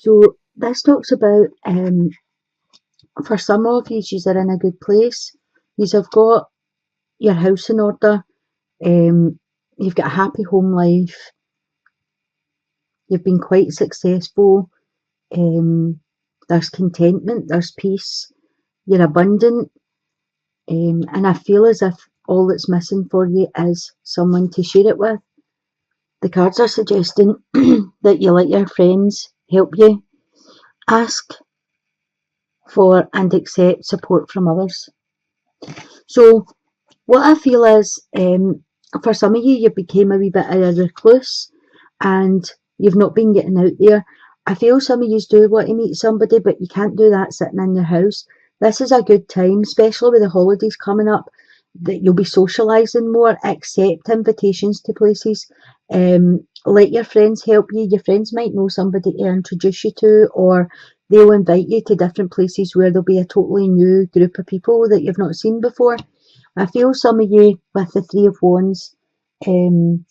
So this talks about, for some of you, you're in a good place. You have got your house in order. You've got a happy home life. You've been quite successful. There's contentment. There's peace. You're abundant. And I feel as if all that's missing for you is someone to share it with. The cards are suggesting that you let your friends help you. Ask for and accept support from others. So what I feel is, for some of you, you became a wee bit of a recluse and you've not been getting out there. I feel some of you do want to meet somebody, but you can't do that sitting in your house. This is a good time, especially with the holidays coming up, that you'll be socialising more. Accept invitations to places. Let your friends help you. Your friends might know somebody to introduce you to, or they'll invite you to different places where there'll be a totally new group of people that you've not seen before. I feel some of you with the Three of Wands, you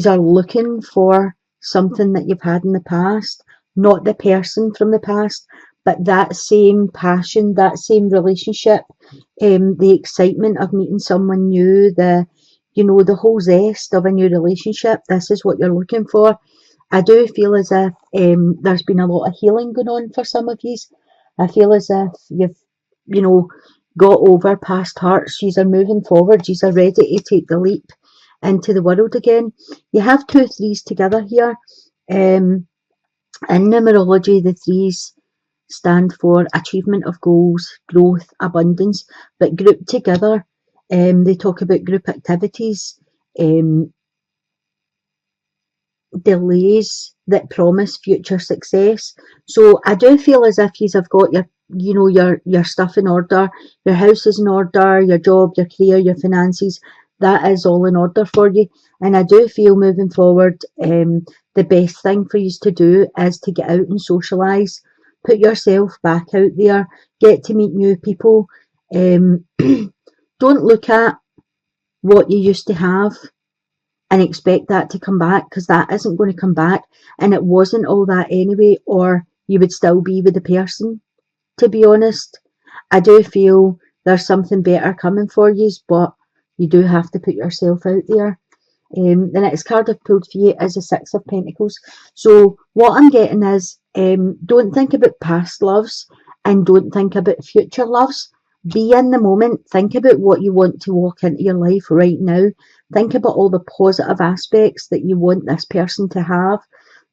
are looking for something that you've had in the past, not the person from the past, but that same passion, that same relationship, the excitement of meeting someone new, the whole zest of a new relationship. This is what you're looking for. I do feel as if there's been a lot of healing going on for some of you. I feel as if you've, got over past hurts. You are moving forward. You are ready to take the leap into the world again. You have 2 threes together here. In numerology, the threes stand for achievement of goals, growth, abundance, but grouped together, they talk about group activities, delays that promise future success. So I do feel as if you have got your stuff in order, your house is in order, your job, your career, your finances, that is all in order for you. And I do feel moving forward, the best thing for you to do is to get out and socialise, put yourself back out there, get to meet new people. Don't look at what you used to have and expect that to come back, because that isn't going to come back, and it wasn't all that anyway, or you would still be with the person. To be honest, I do feel there's something better coming for you, but you do have to put yourself out there. The next card I've pulled for you is the Six of Pentacles. So what I'm getting is, don't think about past loves and don't think about future loves. Be in the moment. Think about what you want to walk into your life right now. Think about all the positive aspects that you want this person to have.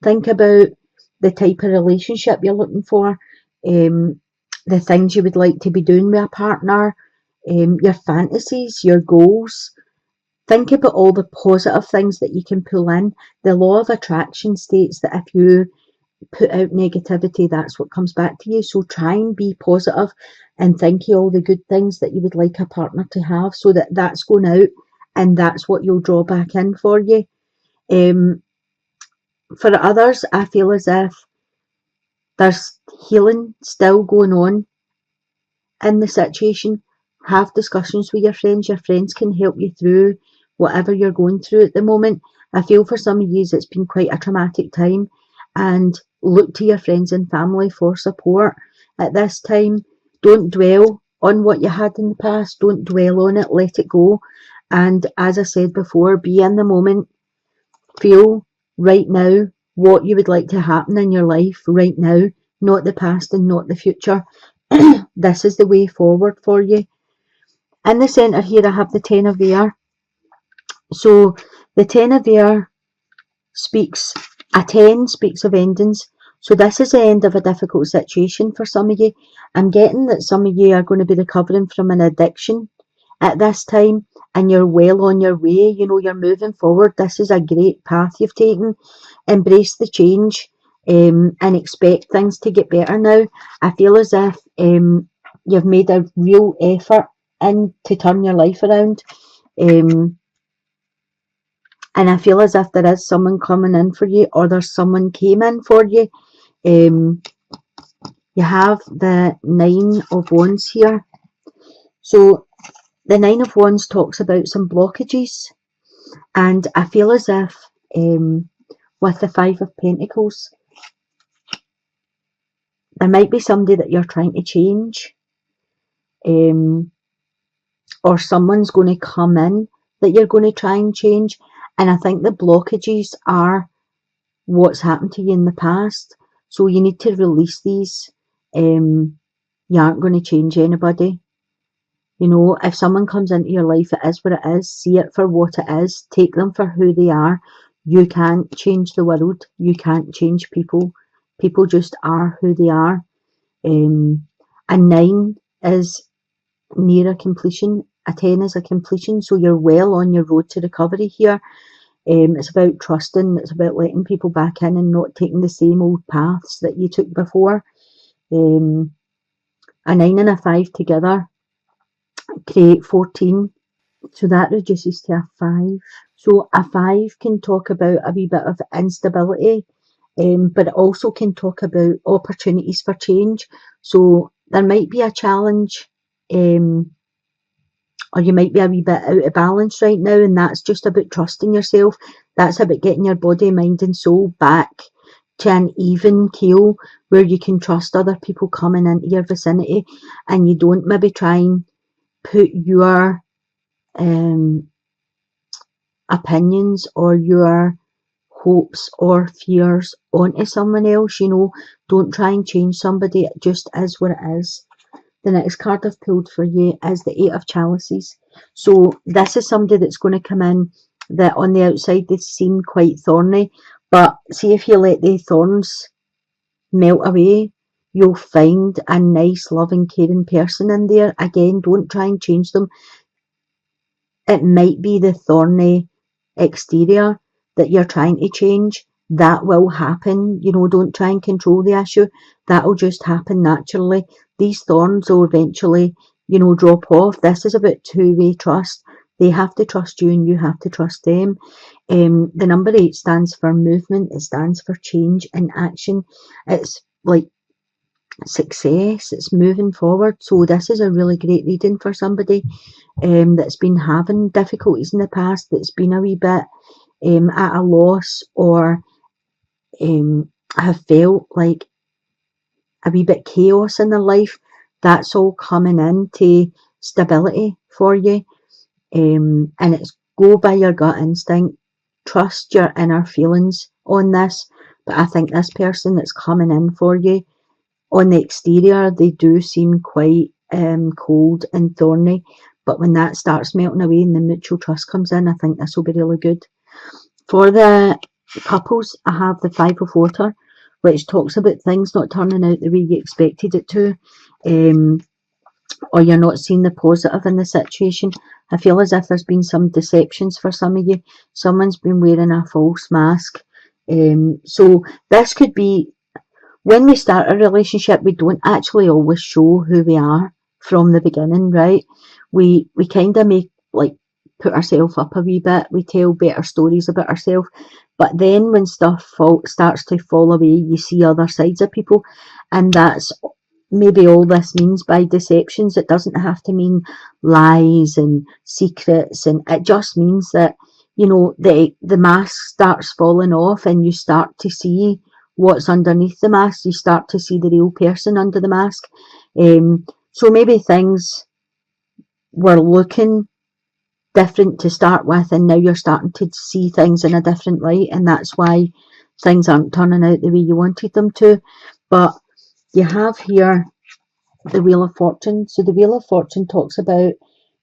Think about the type of relationship you're looking for, the things you would like to be doing with a partner, your fantasies, your goals. Think about all the positive things that you can pull in. The law of attraction states that if you put out negativity, that's what comes back to you. So try and be positive and think of all the good things that you would like a partner to have, so that that's going out and that's what you'll draw back in for you. For others, I feel as if there's healing still going on in the situation. Have discussions with your friends. Your friends can help you through whatever you're going through at the moment. I feel for some of you it's been quite a traumatic time, and look to your friends and family for support at this time. Don't dwell on what you had in the past. Don't dwell on it. Let it go. And as I said before, be in the moment. Feel right now what you would like to happen in your life right now, not the past and not the future. This is the way forward for you. In the centre here I have the Ten of Air. So the Ten of Air speaks, a 10 speaks of endings. So this is the end of a difficult situation for some of you. I'm getting that some of you are going to be recovering from an addiction at this time, and you're well on your way. You're moving forward. This is a great path you've taken. Embrace the change, and expect things to get better now. I feel as if you've made a real effort to turn your life around. And I feel as if there is someone coming in for you, or there's someone came in for you. You have the Nine of Wands here. So the Nine of Wands talks about some blockages, and I feel as if with the Five of Pentacles, there might be somebody that you're trying to change, or someone's going to come in that you're going to try and change. And I think the blockages are what's happened to you in the past. So you need to release these. You aren't going to change anybody. You know, if someone comes into your life, it is what it is. See it for what it is. Take them for who they are. You can't change the world. You can't change people. People just are who they are. A 9 is near a completion. A 10 is a completion. So you're well on your road to recovery here. It's about trusting. It's about letting people back in and not taking the same old paths that you took before. A 9 and a 5 together create 14. So that reduces to a 5. So a 5 can talk about a wee bit of instability, but it also can talk about opportunities for change. So there might be a challenge, or you might be a wee bit out of balance right now, and that's just about trusting yourself. That's about getting your body, mind and soul back to an even keel where you can trust other people coming into your vicinity, and you don't maybe try and put your opinions or your hopes or fears onto someone else. You know, don't try and change somebody. It just is what it is. The next card I've pulled for you is the 8 of Chalices. So this is somebody that's going to come in that on the outside they seem quite thorny, but see if you let the thorns melt away, you'll find a nice, loving, caring person in there. Again, don't try and change them. It might be the thorny exterior that you're trying to change. That will happen. You know, don't try and control the issue. That'll just happen naturally. These thorns will eventually, you know, drop off. This is about two-way trust. They have to trust you and you have to trust them. The number 8 stands for movement. It stands for change and action. It's like success. It's moving forward. So this is a really great reading for somebody that's been having difficulties in the past, that's been a wee bit at a loss, or have felt like a wee bit chaos in their life. That's all coming into stability for you. And it's go by your gut instinct. Trust your inner feelings on this. But I think this person that's coming in for you, on the exterior, they do seem quite cold and thorny. But when that starts melting away and the mutual trust comes in, I think this will be really good. For the couples, I have the 5 of Water, which talks about things not turning out the way you expected it to, or you're not seeing the positive in the situation. I feel as if there's been some deceptions for some of you. Someone's been wearing a false mask. So this could be, when we start a relationship, we don't actually always show who we are from the beginning, right? We kind of make, like, put ourselves up a wee bit. We tell better stories about ourselves. But then when stuff starts to fall away, you see other sides of people. And that's maybe all this means by deceptions. It doesn't have to mean lies and secrets. And it just means that, you know, the mask starts falling off and you start to see what's underneath the mask. You start to see the real person under the mask. So maybe things were looking different to start with, and now you're starting to see things in a different light, and that's why things aren't turning out the way you wanted them to. But you have here the Wheel of Fortune. So the Wheel of Fortune talks about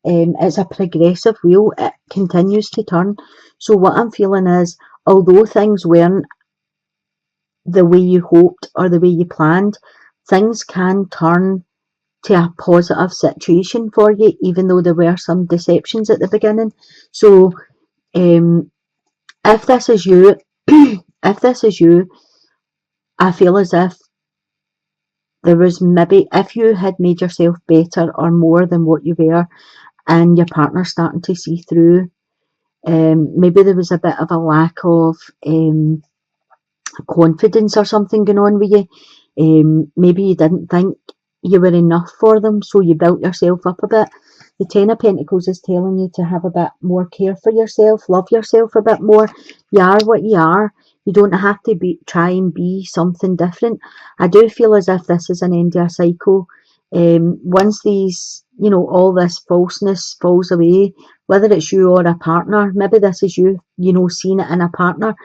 it's a progressive wheel. It continues to turn. So what I'm feeling is, although things weren't the way you hoped or the way you planned, things can turn to a positive situation for you, even though there were some deceptions at the beginning. So if this is you, I feel as if there was maybe, if you had made yourself better or more than what you were, and your partner's starting to see through, maybe there was a bit of a lack of confidence or something going on with you. Maybe you didn't think you were enough for them, so you built yourself up a bit. The 10 of Pentacles is telling you to have a bit more care for yourself, love yourself a bit more. You are what you are. You don't have to try and be something different. I do feel as if this is an end to a cycle. Once these, all this falseness falls away, whether it's you or a partner, maybe this is you, seeing it in a partner.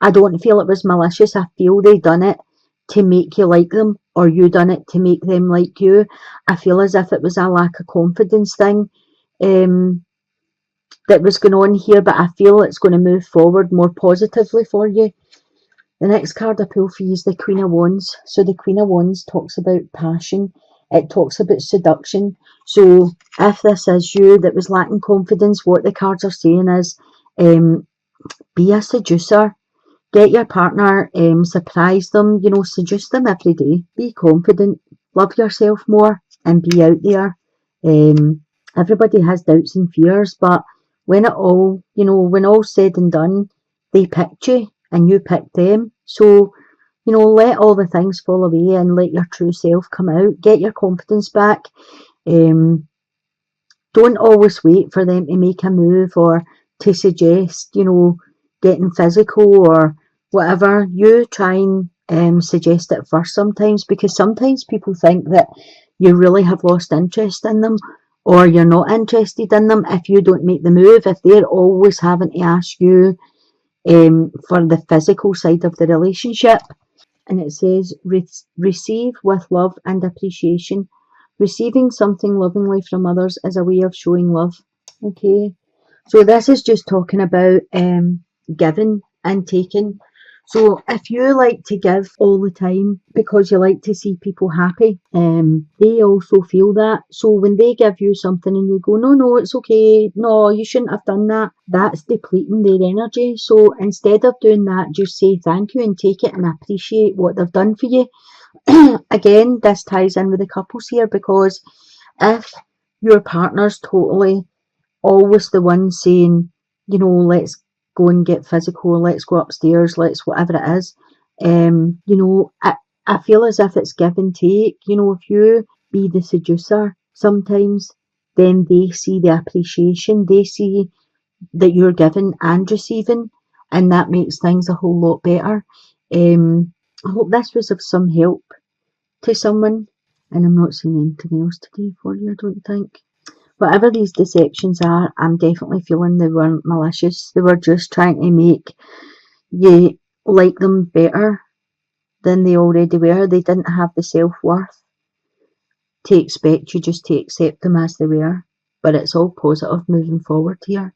I don't feel it was malicious. I feel they done it to make you like them, or you done it to make them like you. I feel as if it was a lack of confidence thing that was going on here, but I feel it's going to move forward more positively for you. The next card I pull for you is the Queen of Wands. So the Queen of Wands talks about passion. It talks about seduction. So if this is you that was lacking confidence, what the cards are saying is be a seducer. Get your partner, surprise them, seduce them every day. Be confident, love yourself more, and be out there. Everybody has doubts and fears, but when when all's said and done, they picked you and you picked them. So, let all the things fall away and let your true self come out. Get your confidence back. Um, don't always wait for them to make a move or to suggest, getting physical or whatever. You try and suggest it first sometimes, because sometimes people think that you really have lost interest in them, or you're not interested in them if you don't make the move, if they're always having to ask you for the physical side of the relationship. And it says, receive with love and appreciation. Receiving something lovingly from others is a way of showing love. Okay, so this is just talking about giving and taking. So if you like to give all the time because you like to see people happy, they also feel that. So when they give you something and you go, no, no, it's okay, no, you shouldn't have done that, that's depleting their energy. So instead of doing that, just say thank you and take it and appreciate what they've done for you. Again, this ties in with the couples here, because if your partner's totally always the one saying, let's go and get physical, let's go upstairs, let's whatever it is. I feel as if it's give and take. If you be the seducer sometimes, then they see the appreciation, they see that you're giving and receiving, and that makes things a whole lot better. I hope this was of some help to someone, and I'm not seeing anything else today for you, I don't think. Whatever these deceptions are, I'm definitely feeling they weren't malicious. They were just trying to make you like them better than they already were. They didn't have the self-worth to expect you just to accept them as they were. But it's all positive moving forward here.